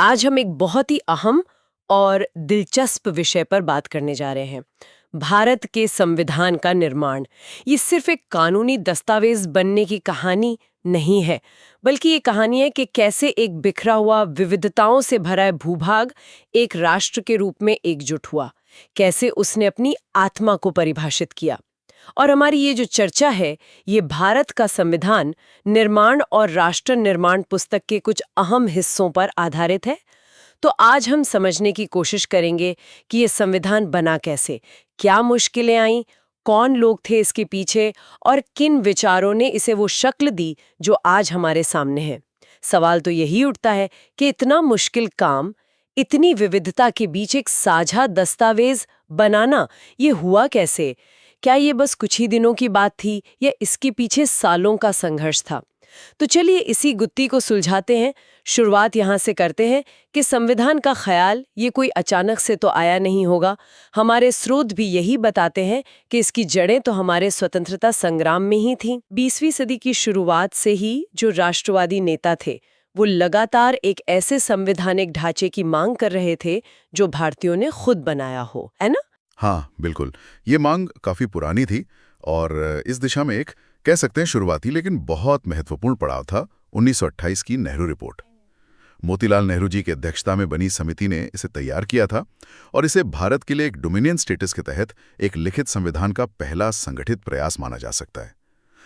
आज हम एक बहुत ही अहम और दिलचस्प विषय पर बात करने जा रहे हैं। भारत के संविधान का निर्माण। ये सिर्फ एक कानूनी दस्तावेज बनने की कहानी नहीं है, बल्कि ये कहानी है कि कैसे एक बिखरा हुआ विविधताओं से भरा भूभाग एक राष्ट्र के रूप में एकजुट हुआ, कैसे उसने अपनी आत्मा को परिभाषित किया। और हमारी ये जो चर्चा है, ये भारत का संविधान निर्माण और राष्ट्र निर्माण पुस्तक के कुछ अहम हिस्सों पर आधारित है। तो आज हम समझने की कोशिश करेंगे कि ये संविधान बना कैसे, क्या मुश्किलें आईं, कौन लोग थे इसके पीछे और किन विचारों ने इसे वो शक्ल दी जो आज हमारे सामने है। सवाल तो यही उठता है कि इतना मुश्किल काम, इतनी विविधता के बीच एक साझा दस्तावेज बनाना, ये हुआ कैसे? क्या ये बस कुछ ही दिनों की बात थी या इसके पीछे सालों का संघर्ष था? तो चलिए इसी गुत्थी को सुलझाते हैं। शुरुआत यहाँ से करते हैं कि संविधान का ख्याल ये कोई अचानक से तो आया नहीं होगा। हमारे स्रोत भी यही बताते हैं कि इसकी जड़ें तो हमारे स्वतंत्रता संग्राम में ही थीं। 20वीं सदी की शुरुआत से ही जो राष्ट्रवादी नेता थे, वो लगातार एक ऐसे संवैधानिक ढांचे की मांग कर रहे थे जो भारतीयों ने खुद बनाया हो, है ना? हाँ, बिल्कुल। ये मांग काफी पुरानी थी और इस दिशा में एक कह सकते हैं शुरुआती लेकिन बहुत महत्वपूर्ण पड़ाव था 1928 की नेहरू रिपोर्ट। मोतीलाल नेहरू जी की अध्यक्षता में बनी समिति ने इसे तैयार किया था और इसे भारत के लिए एक डोमिनियन स्टेटस के तहत एक लिखित संविधान का पहला संगठित प्रयास माना जा सकता है।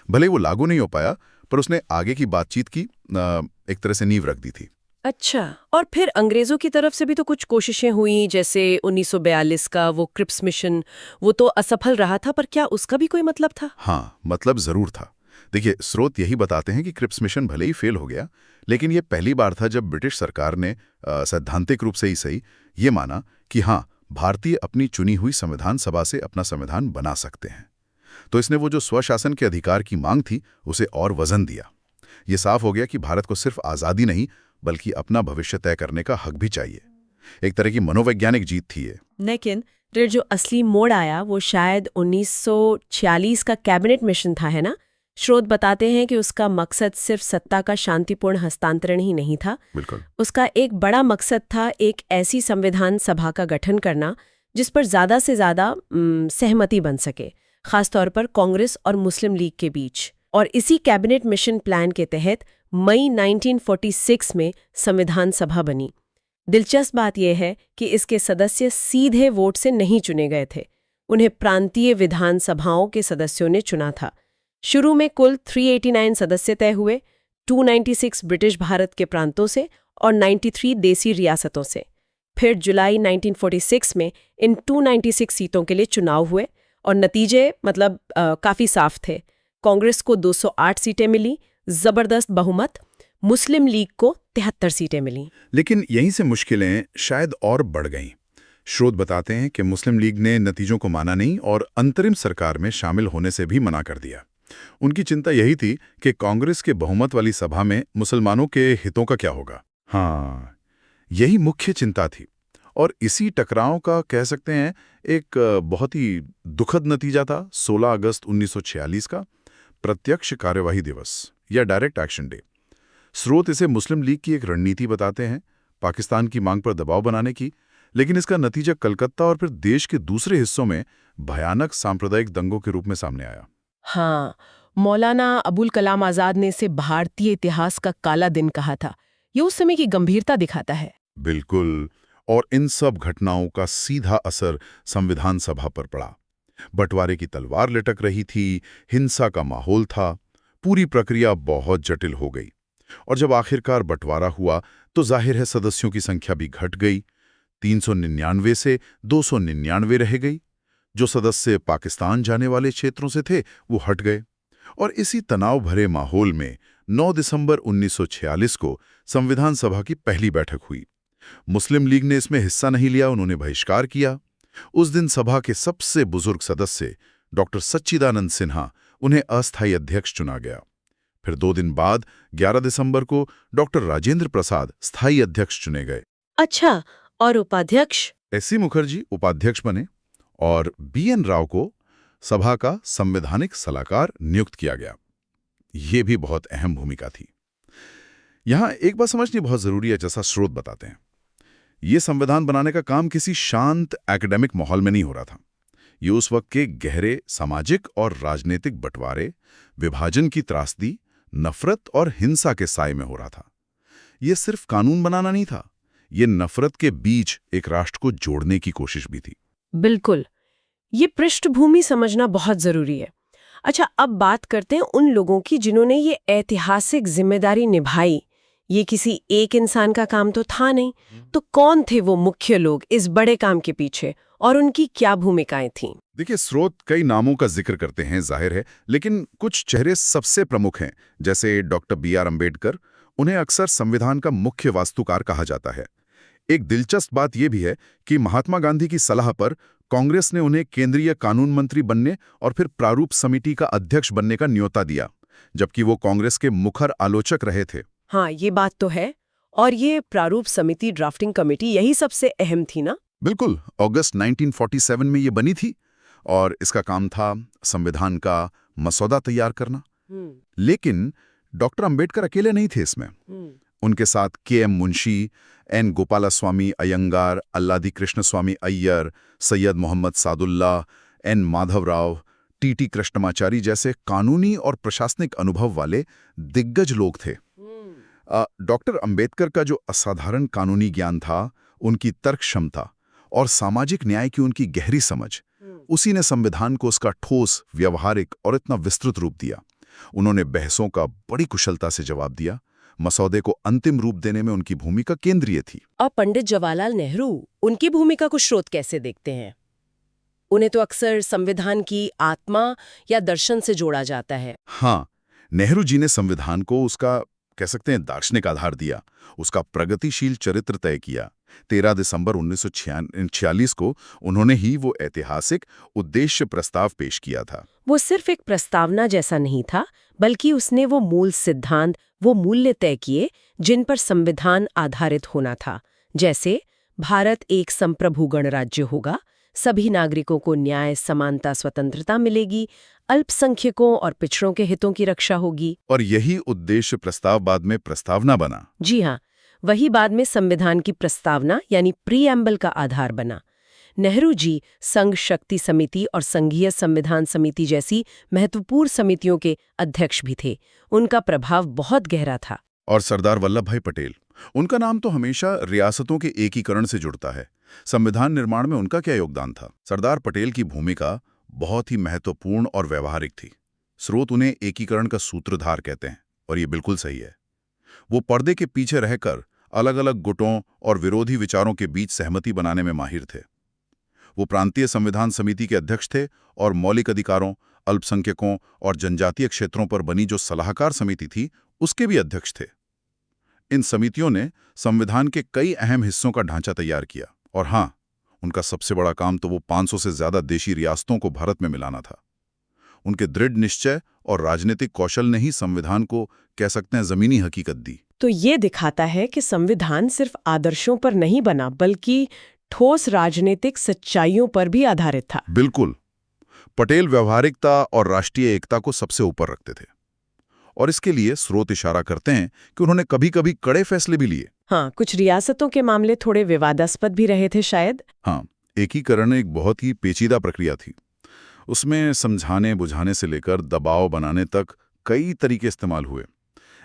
भले वो लागू नहीं हो पाया, पर उसने आगे की बातचीत की एक तरह से नींव रख दी थी। अच्छा, और फिर अंग्रेजों की तरफ से भी तो कुछ कोशिशें हुई, जैसे 1942 का वो क्रिप्स मिशन, वो तो असफल रहा था, पर क्या उसका भी कोई मतलब था? हाँ, मतलब जरूर था। देखिए, स्रोत यही बताते हैं कि क्रिप्स मिशन भले ही फेल हो गया, लेकिन ये पहली बार था जब ब्रिटिश सरकार ने सैद्धांतिक रूप से ही सही ये माना कि हाँ, भारतीय अपनी चुनी हुई संविधान सभा से अपना संविधान बना सकते हैं। तो इसने वो जो स्वशासन के अधिकार की मांग थी, उसे और वजन दिया। ये साफ हो गया कि भारत को सिर्फ आज़ादी नहीं, बल्कि अपना भविष्य तय करने का हक भी चाहिए। एक तरह की मनोवैज्ञानिक जीत थी ये। लेकिन फिर जो असली मोड़ आया वो शायद 1946 का कैबिनेट मिशन था, है ना? स्रोत बताते हैं कि उसका मकसद सिर्फ सत्ता का शांतिपूर्ण हस्तांतरण ही नहीं था। बिल्कुल। उसका एक बड़ा मकसद था एक ऐसी संविधान सभा का गठन करना जिस पर ज्यादा से ज्यादा सहमति बन सके, खासतौर पर कांग्रेस और मुस्लिम लीग के बीच। और इसी कैबिनेट मिशन प्लान के तहत मई 1946 में संविधान सभा बनी। दिलचस्प बात यह है कि इसके सदस्य सीधे वोट से नहीं चुने गए थे, उन्हें प्रांतीय विधानसभाओं के सदस्यों ने चुना था। शुरू में कुल 389 सदस्य तय हुए, 296 ब्रिटिश भारत के प्रांतों से और 93 देसी रियासतों से। फिर जुलाई 1946 में इन 296 सीटों के लिए चुनाव हुए और नतीजे काफी साफ थे। कांग्रेस को 208 सीटें मिली, जबरदस्त बहुमत। मुस्लिम लीग को 73 सीटें मिली। लेकिन यहीं से मुश्किलें शायद और बढ़ गईं। स्रोत बताते हैं कि मुस्लिम लीग ने नतीजों को माना नहीं और अंतरिम सरकार में शामिल होने से भी मना कर दिया। उनकी चिंता यही थी कि कांग्रेस के बहुमत वाली सभा में मुसलमानों के हितों का क्या होगा। हाँ, यही मुख्य चिंता थी। और इसी टकराव का कह सकते हैं एक बहुत ही दुखद नतीजा था 16 अगस्त 1946 का प्रत्यक्ष कार्यवाही दिवस या डायरेक्ट एक्शन डे। स्रोत इसे मुस्लिम लीग की एक रणनीति बताते हैं, पाकिस्तान की मांग पर दबाव बनाने की, लेकिन इसका नतीजा कलकत्ता और फिर देश के दूसरे हिस्सों में भयानक सांप्रदायिक दंगों के रूप में सामने आया। हाँ, मौलाना अबुल कलाम आजाद ने इसे भारतीय इतिहास का काला दिन कहा था। ये उस समय की गंभीरता दिखाता है। बिल्कुल, और इन सब घटनाओं का सीधा असर संविधान सभा पर पड़ा। बंटवारे की तलवार लटक रही थी, हिंसा का माहौल था, पूरी प्रक्रिया बहुत जटिल हो गई। और जब आखिरकार बंटवारा हुआ तो जाहिर है सदस्यों की संख्या भी घट गई। 399 से 299 रह गई। जो सदस्य पाकिस्तान जाने वाले क्षेत्रों से थे वो हट गए। और इसी तनाव भरे माहौल में 9 दिसंबर 1946 को संविधान सभा की पहली बैठक हुई। मुस्लिम लीग ने इसमें हिस्सा नहीं लिया, उन्होंने बहिष्कार किया। उस दिन सभा के सबसे बुजुर्ग सदस्य डॉक्टर सच्चिदानंद सिन्हा, उन्हें अस्थायी अध्यक्ष चुना गया। फिर 2 दिन बाद 11 दिसंबर को डॉक्टर राजेंद्र प्रसाद स्थायी अध्यक्ष चुने गए। अच्छा, और उपाध्यक्ष? एस.सी. मुखर्जी उपाध्यक्ष बने और बी.एन. राव को सभा का संवैधानिक सलाहकार नियुक्त किया गया। ये भी बहुत अहम भूमिका थी। यहाँ एक बात समझनी बहुत जरूरी है, जैसा स्रोत बताते हैं। ये संविधान बनाने का काम किसी शांत एकेडमिक माहौल में नहीं हो रहा था। ये उस वक्त के गहरे सामाजिक और राजनीतिक बंटवारे, विभाजन की त्रासदी, नफरत और हिंसा के साए में हो रहा था। ये सिर्फ कानून बनाना नहीं था, ये नफरत के बीच एक राष्ट्र को जोड़ने की कोशिश भी थी। बिल्कुल, ये पृष्ठभूमि समझना बहुत जरूरी है। अच्छा, अब बात करते हैं उन लोगों की जिन्होंने ये ऐतिहासिक जिम्मेदारी निभाई। ये किसी एक इंसान का काम तो था नहीं, तो कौन थे वो मुख्य लोग इस बड़े काम के पीछे और उनकी क्या भूमिकाएं थीं? देखिए, स्रोत कई नामों का जिक्र करते हैं, जाहिर है, लेकिन कुछ चेहरे सबसे प्रमुख हैं, जैसे डॉक्टर B.R. अम्बेडकर। उन्हें अक्सर संविधान का मुख्य वास्तुकार कहा जाता है। एक दिलचस्प बात यह भी है कि महात्मा गांधी की सलाह पर कांग्रेस ने उन्हें केंद्रीय कानून मंत्री बनने और फिर प्रारूप समिति का अध्यक्ष बनने का न्योता दिया, जबकि वो कांग्रेस के मुखर आलोचक रहे थे। हाँ, ये बात तो है। और ये प्रारूप समिति, ड्राफ्टिंग कमेटी, यही सबसे अहम थी ना? बिल्कुल, अगस्त 1947 में ये बनी थी और इसका काम था संविधान का मसौदा तैयार करना। लेकिन डॉक्टर अंबेडकर अकेले नहीं थे इसमें। उनके साथ K.M. Munshi, N. Gopalaswamy Iyengar, Alladi Krishnaswamy Iyer, Syed Mohammad Sadulla, N. Madhavrao, T.T. Krishnamachari जैसे कानूनी और प्रशासनिक अनुभव वाले दिग्गज लोग थे। डॉक्टर अंबेडकर का जो असाधारण कानूनी ज्ञान था, उनकी तर्क क्षमता और सामाजिक न्याय की उनकी गहरी समझ, उसी ने संविधान को उसका ठोस, व्यवहारिक और इतना विस्तृत रूप दिया। उन्होंने बहसों का बड़ी कुशलता से जवाब दिया। मसौदे को अंतिम रूप देने में उनकी भूमिका केंद्रीय थी। और पंडित जवाहरलाल नेहरू, उनकी भूमिका को स्रोत कैसे देखते हैं? उन्हें तो अक्सर संविधान की आत्मा या दर्शन से जोड़ा जाता है। हाँ, नेहरू जी ने संविधान को उसका, कह सकते हैं, दार्शनिक आधार दिया, उसका प्रगतिशील चरित्र तय किया। 13 दिसंबर 1946 को उन्होंने ही वो ऐतिहासिक उद्देश्य प्रस्ताव पेश किया था। वो सिर्फ एक प्रस्तावना जैसा नहीं था, बल्कि उसने वो मूल सिद्धांत, वो मूल्य तय किए जिन पर संविधान आधारित होना था। जैसे भारत एक संप्रभु गणराज्य होगा, सभी नागरिकों को न्याय, समानता, स्वतंत्रता मिलेगी, अल्पसंख्यकों और पिछड़ों के हितों की रक्षा होगी। और यही उद्देश्य प्रस्ताव बाद में प्रस्तावना बना। जी हाँ, वही बाद में संविधान की प्रस्तावना यानी प्रीएम्बल का आधार बना। नेहरू जी संघ शक्ति समिति और संघीय संविधान समिति जैसी महत्वपूर्ण समितियों के अध्यक्ष भी थे। उनका प्रभाव बहुत गहरा था। और सरदार वल्लभ भाई पटेल, उनका नाम तो हमेशा रियासतों के एकीकरण से जुड़ता है। संविधान निर्माण में उनका क्या योगदान था? सरदार पटेल की भूमिका बहुत ही महत्वपूर्ण और व्यवहारिक थी। स्रोत उन्हें एकीकरण का सूत्रधार कहते हैं, और ये बिल्कुल सही है। वो पर्दे के पीछे रहकर अलग अलग गुटों और विरोधी विचारों के बीच सहमति बनाने में माहिर थे। वो प्रांतीय संविधान समिति के अध्यक्ष थे और मौलिक अधिकारों, अल्पसंख्यकों और जनजातीय क्षेत्रों पर बनी जो सलाहकार समिति थी, उसके भी अध्यक्ष थे। इन समितियों ने संविधान के कई अहम हिस्सों का ढांचा तैयार किया। और हाँ, उनका सबसे बड़ा काम तो वो 500 से ज्यादा देशी रियासतों को भारत में मिलाना था। उनके दृढ़ निश्चय और राजनीतिक कौशल ने ही संविधान को, कह सकते हैं, जमीनी हकीकत दी। तो ये दिखाता है कि संविधान सिर्फ आदर्शों पर नहीं बना, बल्कि ठोस राजनीतिक सच्चाइयों पर भी आधारित था। बिल्कुल, पटेल व्यवहारिकता और राष्ट्रीय एकता को सबसे ऊपर रखते थे, और इसके लिए स्रोत इशारा करते हैं कि उन्होंने कभी-कभी कड़े फैसले भी लिए। हाँ, कुछ रियासतों के मामले थोड़े विवादास्पद भी रहे थे शायद। हाँ, एकीकरण एक बहुत ही पेचीदा प्रक्रिया थी। उसमें समझाने बुझाने से लेकर दबाव बनाने तक कई तरीके इस्तेमाल हुए,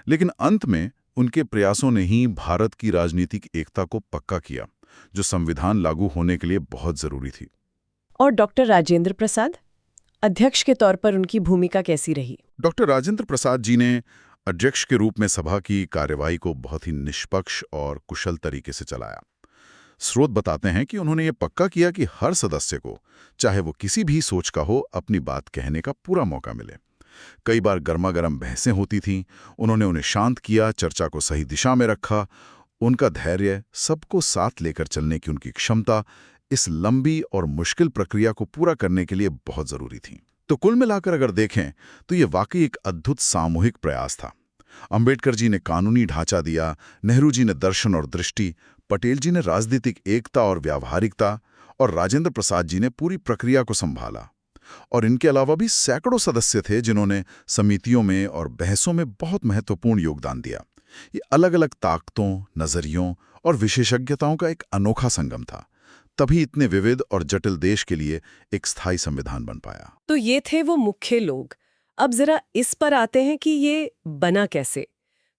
लेकिन अंत में उनके प्रयासों ने ही भारत की राजनीतिक एकता को पक्का किया, जो संविधान लागू होने के लिए बहुत जरूरी थी। और डॉक्टर राजेंद्र प्रसाद, अध्यक्ष के तौर पर उनकी भूमिका कैसी रही? डॉक्टर राजेंद्र प्रसाद जी ने अध्यक्ष के रूप में सभा की कार्यवाही को बहुत ही निष्पक्ष और कुशल तरीके से चलाया। स्रोत बताते हैं कि उन्होंने ये पक्का किया कि हर सदस्य को, चाहे वो किसी भी सोच का हो, अपनी बात कहने का पूरा मौका मिले। कई बार गर्मागर्म बहसें होती थीं, उन्होंने उन्हें शांत किया, चर्चा को सही दिशा में रखा। उनका धैर्य, सबको साथ लेकर चलने की उनकी क्षमता इस लंबी और मुश्किल प्रक्रिया को पूरा करने के लिए बहुत जरूरी थी। तो कुल मिलाकर अगर देखें तो ये वाकई एक अद्भुत सामूहिक प्रयास था। अंबेडकर जी ने कानूनी ढांचा दिया, नेहरू जी ने दर्शन और दृष्टि, पटेल जी ने राजनीतिक एकता और व्यावहारिकता, और राजेंद्र प्रसाद जी ने पूरी प्रक्रिया को संभाला। और इनके अलावा भी सैकड़ों सदस्य थे जिन्होंने समितियों में और बहसों में बहुत महत्वपूर्ण योगदान दिया। ये अलग-अलग ताकतों, नजरियों और विशेषज्ञताओं का एक अनोखा संगम था। तभी इतने विविध और जटिल देश के लिए एक स्थायी संविधान बन पाया। तो ये थे वो मुख्य लोग। अब जरा इस पर आते हैं कि ये बना कैसे।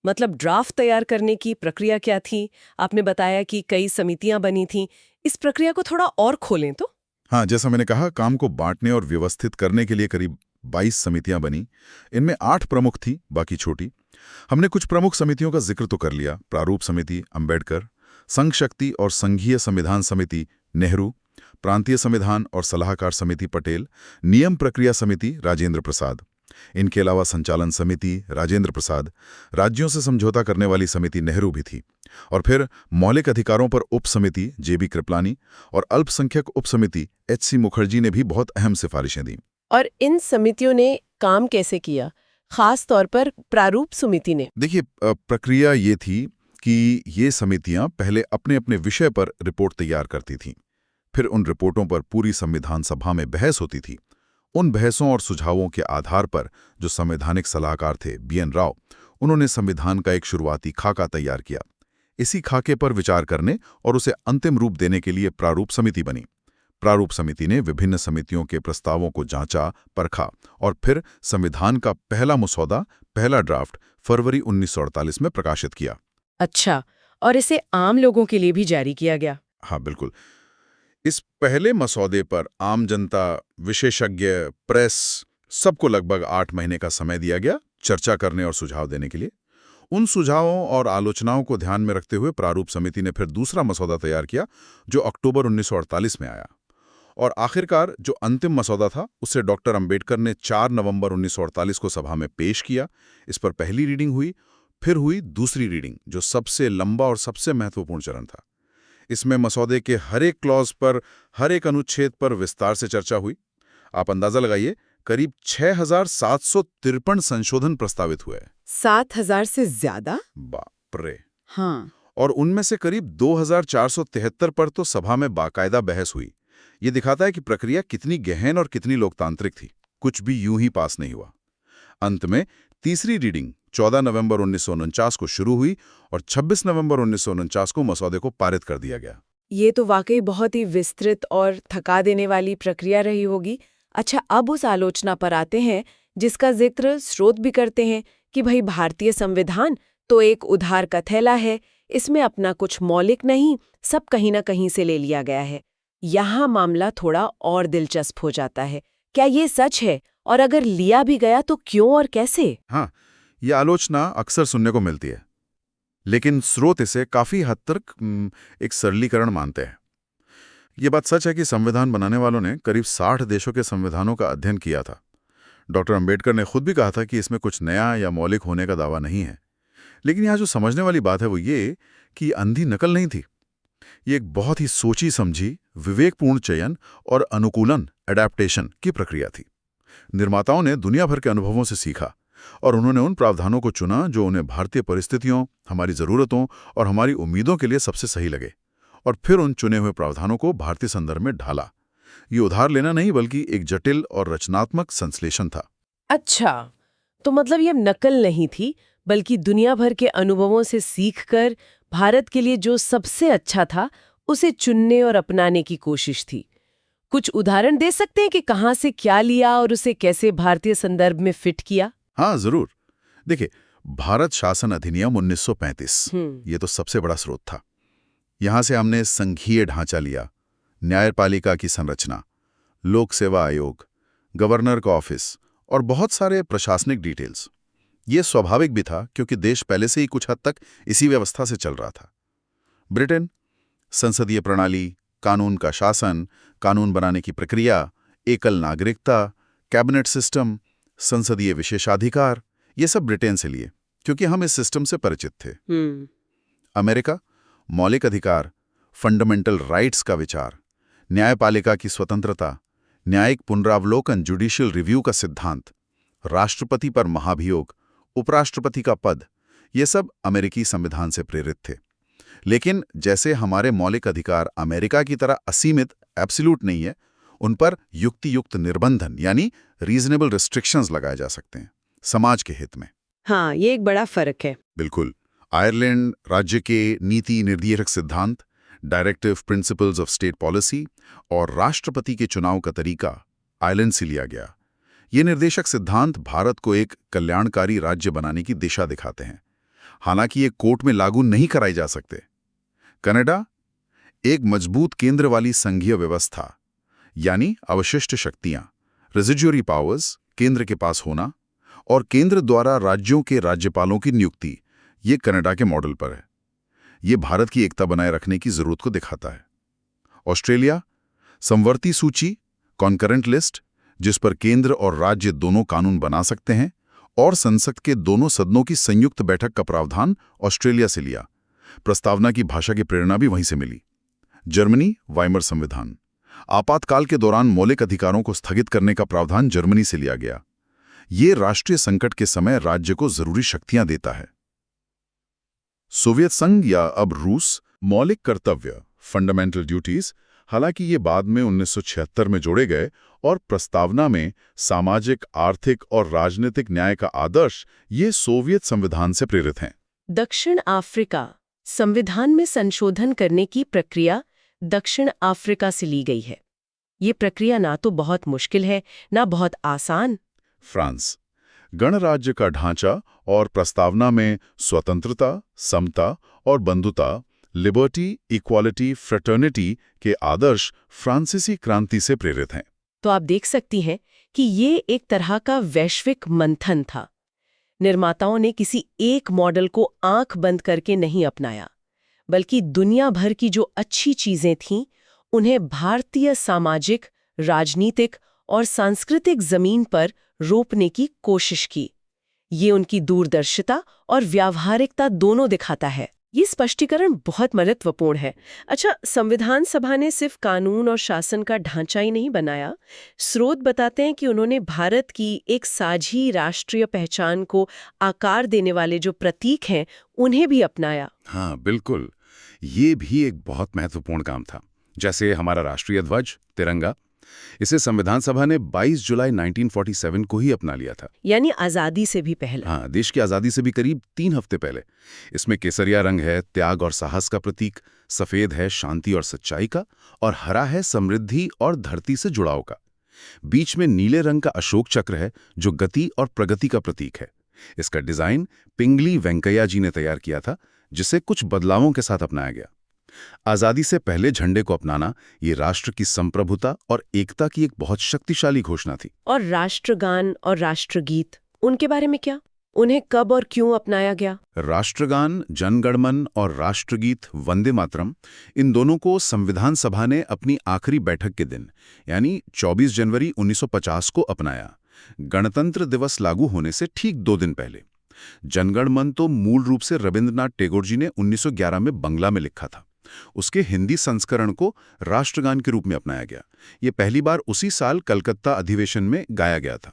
मतलब ड्राफ्ट तैयार करने की प्रक्रिया क्या थी? आपने बताया कि कई समितियां बनी थीं। इस प्रक्रिया को थोड़ा और खोलें तो। हाँ, जैसा मैंने कहा, काम को बांटने और व्यवस्थित करने के लिए करीब 22 समितियां बनी। इनमें 8 प्रमुख थी, बाकी छोटी। हमने कुछ प्रमुख समितियों का जिक्र तो कर लिया। प्रारूप समिति अंबेडकर, संघ शक्ति और संघीय संविधान समिति नेहरू, प्रांतीय संविधान और सलाहकार समिति पटेल, नियम प्रक्रिया समिति राजेंद्र प्रसाद। इनके अलावा संचालन समिति राजेंद्र प्रसाद, राज्यों से समझौता करने वाली समिति नेहरू भी थी, और फिर मौलिक अधिकारों पर उप समिति जेबी कृपलानी और अल्पसंख्यक उप समिति एचसी मुखर्जी ने भी बहुत अहम सिफारिशें दी। और इन समितियों ने काम कैसे किया, खास तौर पर प्रारूप समिति ने? देखिए, प्रक्रिया ये थी कि ये समितियां पहले अपने अपने विषय पर रिपोर्ट तैयार करती थीं। फिर उन रिपोर्टों पर पूरी संविधान सभा में बहस होती थी। उन बहसों और सुझावों के आधार पर जो संवैधानिक सलाहकार थे बीएन राव, उन्होंने संविधान का एक शुरुआती खाका तैयार किया। इसी खाके पर विचार करने और उसे अंतिम रूप देने के लिए प्रारूप समिति बनी। प्रारूप समिति ने विभिन्न समितियों के प्रस्तावों को जांचा, परखा और फिर संविधान का पहला मसौदा, पहला ड्राफ्ट फरवरी 1948 में प्रकाशित किया। अच्छा, और इसे आम लोगों के लिए भी जारी किया गया? हाँ, बिल्कुल। इस पहले मसौदे पर आम जनता, विशेषज्ञ, प्रेस, सबको लगभग 8 महीने का समय दिया गया चर्चा करने और सुझाव देने के लिए। उन सुझावों और आलोचनाओं को ध्यान में रखते हुए प्रारूप समिति ने फिर दूसरा मसौदा तैयार किया, जो अक्टूबर 1948 में आया। और आखिरकार जो अंतिम मसौदा था, उसे डॉक्टर अंबेडकर ने 4 नवंबर 1948 को सभा में पेश किया। इस पर पहली रीडिंग हुई, फिर हुई दूसरी रीडिंग, जो सबसे लंबा और सबसे महत्वपूर्ण चरण था। इसमें मसौदे के हर एक क्लॉज पर, हर एक अनुच्छेद पर विस्तार से चर्चा हुई। आप अंदाजा लगाइए, करीब 6,753 संशोधन प्रस्तावित हुए। 7,000 से ज्यादा? बाप रे! हाँ। और उनमें से करीब 2,473 पर तो सभा में बाकायदा बहस हुई। ये दिखाता है कि प्रक्रिया कितनी गहन और कितनी लोकतांत्रिक थी। कुछ भी यूं ही पास नहीं हुआ। अंत में तीसरी रीडिंग 14 नवंबर 1949 को शुरू हुई और 26 नवंबर 1949 को मसौदे को पारित कर दिया गया। ये तो वाकई बहुत ही विस्तृत और थका देने वाली प्रक्रिया रही होगी। अच्छा, अब उस आलोचना पर आते हैं जिसका जिक्र स्रोत भी करते हैं कि भाई भारतीय संविधान तो एक उधार का थैला है, इसमें अपना कुछ मौलिक नहीं, सब कहीं ना कहीं से ले लिया गया है। यहाँ मामला थोड़ा और दिलचस्प हो जाता है। क्या ये सच है, और अगर लिया भी गया तो क्यों और कैसे? हाँ, ये आलोचना अक्सर सुनने को मिलती है, लेकिन स्रोत इसे काफी हद तक एक सरलीकरण मानते हैं। ये बात सच है कि संविधान बनाने वालों ने करीब 60 देशों के संविधानों का अध्ययन किया था। डॉक्टर अंबेडकर ने खुद भी कहा था कि इसमें कुछ नया या मौलिक होने का दावा नहीं है। लेकिन यहाँ जो समझने वाली बात है वो ये कि अंधी नकल नहीं थी। ये एक बहुत ही सोची समझी, विवेकपूर्ण चयन और अनुकूलन एडेप्टेशन की प्रक्रिया थी। निर्माताओं ने दुनिया भर के अनुभवों से सीखा और उन्होंने उन प्रावधानों को चुना जो उन्हें भारतीय परिस्थितियों, हमारी जरूरतों और हमारी उम्मीदों के लिए सबसे सही लगे, और फिर उन चुने हुए प्रावधानों को भारतीय संदर्भ में ढाला। ये उधार लेना नहीं, बल्कि एक जटिल और रचनात्मक संश्लेषण था। अच्छा, तो मतलब ये नकल नहीं थी, बल्कि दुनिया भर के अनुभवों से सीखकर भारत के लिए जो सबसे अच्छा था उसे चुनने और अपनाने की कोशिश थी। कुछ उदाहरण दे सकते हैं कि कहाँ से क्या लिया और उसे कैसे भारतीय संदर्भ में फिट किया? हाँ, जरूर। देखिए, भारत शासन अधिनियम 1935, ये तो सबसे बड़ा स्रोत था। यहां से हमने संघीय ढांचा लिया, न्यायपालिका की संरचना, लोक सेवा आयोग, गवर्नर का ऑफिस और बहुत सारे प्रशासनिक डिटेल्स। ये स्वाभाविक भी था क्योंकि देश पहले से ही कुछ हद तक इसी व्यवस्था से चल रहा था। ब्रिटेन, संसदीय प्रणाली, कानून का शासन, कानून बनाने की प्रक्रिया, एकल नागरिकता, कैबिनेट सिस्टम, संसदीय विशेषाधिकार, ये सब ब्रिटेन से लिए क्योंकि हम इस सिस्टम से परिचित थे। अमेरिका, मौलिक अधिकार, फंडामेंटल राइट्स का विचार, न्यायपालिका की स्वतंत्रता, न्यायिक पुनरावलोकन, जुडिशियल रिव्यू का सिद्धांत, राष्ट्रपति पर महाभियोग, उपराष्ट्रपति का पद, ये सब अमेरिकी संविधान से प्रेरित थे। लेकिन जैसे हमारे मौलिक अधिकार अमेरिका की तरह असीमित, एब्सोल्यूट नहीं है, उन पर युक्तियुक्त निर्बंधन यानी रीजनेबल रिस्ट्रिक्शंस लगाए जा सकते हैं, समाज के हित में। हाँ, ये एक बड़ा फर्क है। बिल्कुल। आयरलैंड राज्य के नीति निर्देशक सिद्धांत, directive principles of state policy और राष्ट्रपति के चुनाव का तरीका आयरलैंड से लिया गया। ये निर्देशक सिद्धांत भारत को एक कल्याणकारी राज्य बनाने की दिशा दिखाते हैं, हालांकि ये कोर्ट में लागू नहीं कराए जा सकते। कनाडा एक मजबूत केंद्र वाली संघीय व्यवस्था, यानी अवशिष्ट शक्तियां, रेजिड्यूरी पावर्स केंद्र के पास होना और केंद्र द्वारा राज्यों के राज्यपालों की नियुक्ति, ये कनाडा के मॉडल पर है। ये भारत की एकता बनाए रखने की जरूरत को दिखाता है। ऑस्ट्रेलिया समवर्ती सूची, कॉन्करेंट लिस्ट, जिस पर केंद्र और राज्य दोनों कानून बना सकते हैं, और संसद के दोनों सदनों की संयुक्त बैठक का प्रावधान ऑस्ट्रेलिया से लिया। प्रस्तावना की भाषा की प्रेरणा भी वहीं से मिली। जर्मनी वाइमर संविधान, आपातकाल के दौरान मौलिक अधिकारों को स्थगित करने का प्रावधान जर्मनी से लिया गया। ये राष्ट्रीय संकट के समय राज्य को जरूरी शक्तियां देता है। सोवियत संघ या अब रूस, मौलिक कर्तव्य, फंडामेंटल ड्यूटीज, हालांकि ये बाद में 1976 में जोड़े गए और प्रस्तावना में सामाजिक, आर्थिक और राजनीतिक न्याय का आदर्श ये सोवियत संविधान से प्रेरित हैं। दक्षिण अफ्रीका संविधान में संशोधन करने की प्रक्रिया दक्षिण अफ्रीका से ली गई है। ये प्रक्रिया ना तो बहुत मुश्किल है, ना बहुत आसान। फ्रांस गणराज्य का ढांचा और प्रस्तावना में स्वतंत्रता, समता और बंधुता, लिबर्टी, इक्वालिटी, फ्रेटर्निटी के आदर्श फ्रांसीसी क्रांति से प्रेरित हैं। तो आप देख सकती हैं कि ये एक तरह का वैश्विक मंथन था। निर्माताओं ने किसी एक मॉडल को आंख बंद करके नहीं अपनाया, बल्कि दुनिया भर की जो अच्छी चीजें थीं, उन्हें भारतीय सामाजिक, राजनीतिक और सांस्कृतिक जमीन पर रोपने की कोशिश की। ये उनकी दूरदर्शिता और व्यावहारिकता दोनों दिखाता है। ये स्पष्टीकरण बहुत महत्वपूर्ण है। अच्छा, संविधान सभा ने सिर्फ कानून और शासन का ढांचा ही नहीं बनाया। स्रोत बताते हैं कि उन्होंने भारत की एक साझी राष्ट्रीय पहचान को आकार देने वाले जो प्रतीक हैं, उन्हें भी अपनाया। हाँ, बिल्कुल। ये भी एक बहुत महत्वपूर्ण काम था। जैसे हमारा राष्ट्रीय ध्वज, तिरंगा, इसे संविधान सभा ने 22 जुलाई 1947 को ही अपना लिया था। यानी आज़ादी से भी पहले। हाँ, देश की आज़ादी से भी करीब 3 हफ्ते पहले। इसमें केसरिया रंग है त्याग और साहस का प्रतीक, सफ़ेद है शांति और सच्चाई का, और हरा है समृद्धि और धरती से जुड़ाव का। बीच में नीले रंग का अशोक चक्र है जो गति और प्रगति का प्रतीक है। इसका डिज़ाइन पिंगली वेंकैया जी ने तैयार किया था, जिसे कुछ बदलावों के साथ अपनाया गया। आज़ादी से पहले झंडे को अपनाना ये राष्ट्र की संप्रभुता और एकता की एक बहुत शक्तिशाली घोषणा थी। और राष्ट्रगान और राष्ट्रगीत, उनके बारे में क्या? उन्हें कब और क्यों अपनाया गया? राष्ट्रगान, जनगणमन और राष्ट्रगीत वंदे मातरम, इन दोनों को संविधान सभा ने अपनी आखिरी बैठक के दिन यानी 24 जनवरी 1950 को अपनाया, गणतंत्र दिवस लागू होने से ठीक 2 दिन पहले। जनगणमन तो मूल रूप से रविंद्रनाथ टैगोर जी ने 1911 में बंगला में लिखा था। उसके हिंदी संस्करण को राष्ट्रगान के रूप में अपनाया गया। ये पहली बार उसी साल कलकत्ता अधिवेशन में गाया गया था।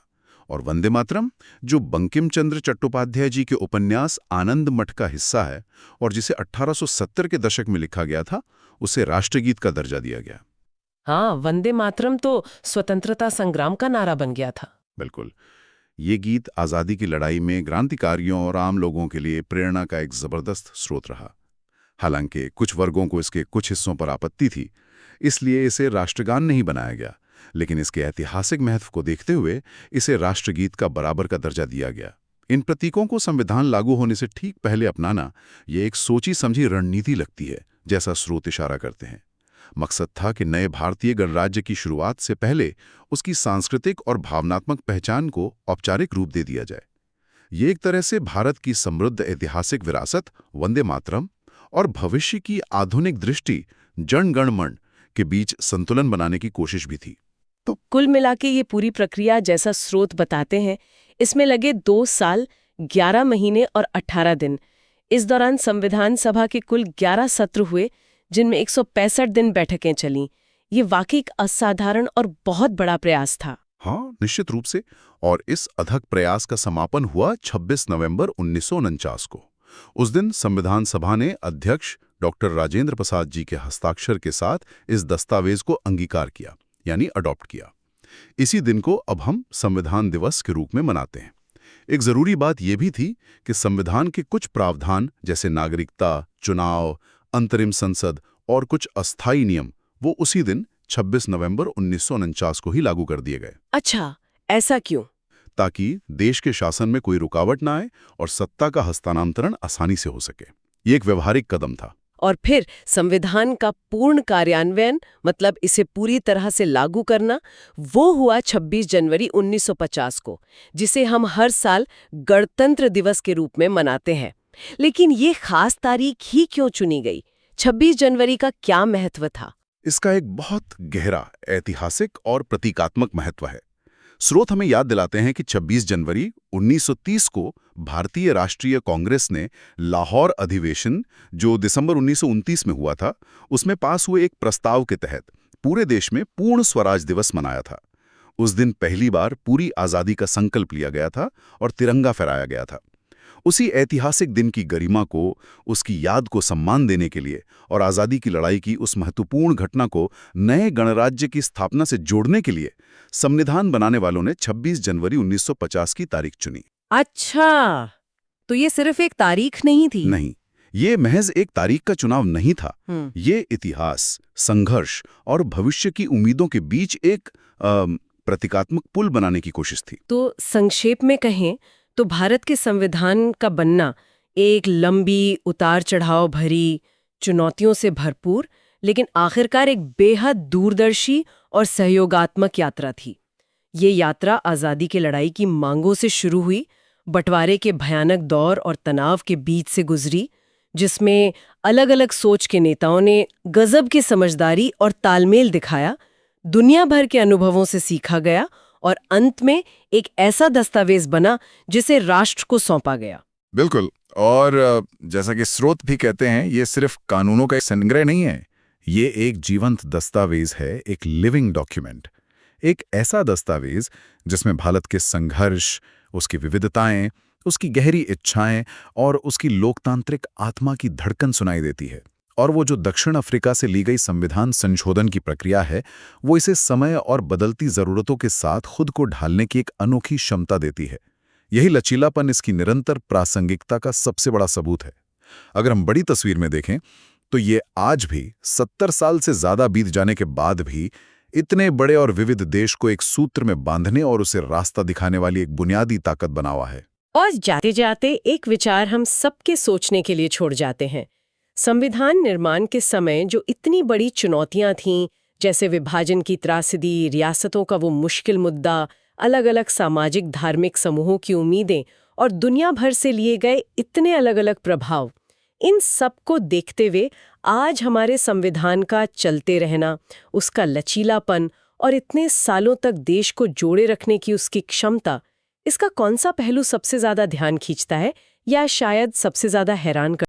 और वंदे मातरम, जो बंकिम चंद्र चट्टोपाध्याय जी के उपन्यास आनंद मठ का हिस्सा है और जिसे 1870 के दशक में लिखा गया था, उसे राष्ट्रगीत का दर्जा दिया गया। हाँ, वंदे मातरम तो स्वतंत्रता संग्राम का नारा बन गया था। बिल्कुल। ये गीत आज़ादी की लड़ाई में क्रांतिकारियों और आम लोगों के लिए प्रेरणा का एक जबरदस्त स्रोत रहा। हालांकि कुछ वर्गों को इसके कुछ हिस्सों पर आपत्ति थी, इसलिए इसे राष्ट्रगान नहीं बनाया गया, लेकिन इसके ऐतिहासिक महत्व को देखते हुए इसे राष्ट्रगीत का बराबर का दर्जा दिया गया। इन प्रतीकों को संविधान लागू होने से ठीक पहले अपनाना ये एक सोची समझी रणनीति लगती है, जैसा स्रोत इशारा करते हैं। मकसद था कि नए भारतीय गणराज्य की शुरुआत से पहले उसकी सांस्कृतिक और भावनात्मक पहचान को औपचारिक रूप दे दिया जाए। ये एक तरह से भारत की समृद्ध ऐतिहासिक विरासत वंदे मातरम और भविष्य की आधुनिक दृष्टि जनगणमन के बीच संतुलन बनाने की कोशिश भी थी। तो कुल मिलाके ये पूरी प्रक्रिया, जैसा स्रोत बताते हैं, इसमें लगे 2 साल, 11 महीने और 18 दिन। इस दौरान संविधान सभा के कुल 11 सत्र हुए, जिनमें 165 दिन बैठकें चलीं। ये वाकई एक असाधारण और बहुत बड़ा प्रयास था। हाँ, निश्चित रूप से। और इस अथक प्रयास का समापन हुआ 26 नवंबर 1949 को। उस दिन संविधान सभा ने अध्यक्ष डॉक्टर राजेंद्र प्रसाद जी के हस्ताक्षर के साथ इस दस्तावेज को अंगीकार किया, यानी अडॉप्ट किया। इसी दिन को अब हम संविधान दिवस के रूप में मनाते हैं। एक जरूरी बात यह भी थी कि संविधान के कुछ प्रावधान जैसे नागरिकता, चुनाव, अंतरिम संसद और कुछ अस्थायी नियम वो उसी दिन 26 नवंबर 1949 को ही लागू कर दिए गए। अच्छा, ऐसा क्यों? ताकि देश के शासन में कोई रुकावट ना आए और सत्ता का हस्तांतरण आसानी से हो सके। ये एक व्यवहारिक कदम था। और फिर संविधान का पूर्ण कार्यान्वयन, मतलब इसे पूरी तरह से लागू करना, वो हुआ 26 जनवरी 1950 को, जिसे हम हर साल गणतंत्र दिवस के रूप में मनाते हैं। लेकिन ये खास तारीख ही क्यों चुनी गई? 26 जनवरी का क्या महत्व था? इसका एक बहुत गहरा ऐतिहासिक और प्रतीकात्मक महत्व है। स्रोत हमें याद दिलाते हैं कि 26 जनवरी 1930 को भारतीय राष्ट्रीय कांग्रेस ने लाहौर अधिवेशन, जो दिसंबर 1929 में हुआ था, उसमें पास हुए एक प्रस्ताव के तहत पूरे देश में पूर्ण स्वराज दिवस मनाया था। उस दिन पहली बार पूरी आज़ादी का संकल्प लिया गया था और तिरंगा फहराया गया था। उसी ऐतिहासिक दिन की गरिमा को, उसकी याद को सम्मान देने के लिए और आज़ादी की लड़ाई की उस महत्वपूर्ण घटना को नए गणराज्य की स्थापना से जोड़ने के लिए संविधान बनाने वालों ने 26 जनवरी 1950 की तारीख चुनी। अच्छा, तो ये सिर्फ एक तारीख नहीं थी? नहीं, ये महज एक तारीख का चुनाव नहीं था। ये इतिहास, संघर्ष और भविष्य की उम्मीदों के बीच एक प्रतीकात्मक पुल बनाने की कोशिश थी। तो संक्षेप में कहें तो भारत के संविधान का बनना एक लंबी, उतार चढ़ाव भरी, चुनौतियों से भरपूर, लेकिन आखिरकार एक बेहद दूरदर्शी और सहयोगात्मक यात्रा थी। ये यात्रा आज़ादी की लड़ाई की मांगों से शुरू हुई, बंटवारे के भयानक दौर और तनाव के बीच से गुजरी, जिसमें अलग अलग सोच के नेताओं ने गजब की समझदारी और तालमेल दिखाया, दुनिया भर के अनुभवों से सीखा गया और अंत में एक ऐसा दस्तावेज बना जिसे राष्ट्र को सौंपा गया। बिल्कुल, और जैसा कि स्रोत भी कहते हैं, ये सिर्फ कानूनों का एक संग्रह नहीं है, ये एक जीवंत दस्तावेज है, एक लिविंग डॉक्यूमेंट। एक ऐसा दस्तावेज जिसमें भारत के संघर्ष, उसकी विविधताएं, उसकी गहरी इच्छाएं और उसकी लोकतांत्रिक आत्मा की धड़कन सुनाई देती है। और वो जो दक्षिण अफ्रीका से ली गई संविधान संशोधन की प्रक्रिया है, वो इसे समय और बदलती ज़रूरतों के साथ खुद को ढालने की एक अनोखी क्षमता देती है। यही लचीलापन इसकी निरंतर प्रासंगिकता का सबसे बड़ा सबूत है। अगर हम बड़ी तस्वीर में देखें तो ये आज भी 70 साल से ज़्यादा बीत जाने के बाद भी इतने बड़े और विविध देश को एक सूत्र में बांधने और उसे रास्ता दिखाने वाली एक बुनियादी ताकत बना हुआ है। और जाते जाते एक विचार हम सबके सोचने के लिए छोड़ जाते हैं। संविधान निर्माण के समय जो इतनी बड़ी चुनौतियां थीं, जैसे विभाजन की त्रासदी, रियासतों का वो मुश्किल मुद्दा, अलग अलग सामाजिक धार्मिक समूहों की उम्मीदें और दुनिया भर से लिए गए इतने अलग अलग प्रभाव, इन सब को देखते हुए आज हमारे संविधान का चलते रहना, उसका लचीलापन और इतने सालों तक देश को जोड़े रखने की उसकी क्षमता, इसका कौन सा पहलू सबसे ज्यादा ध्यान खींचता है या शायद सबसे ज्यादा हैरान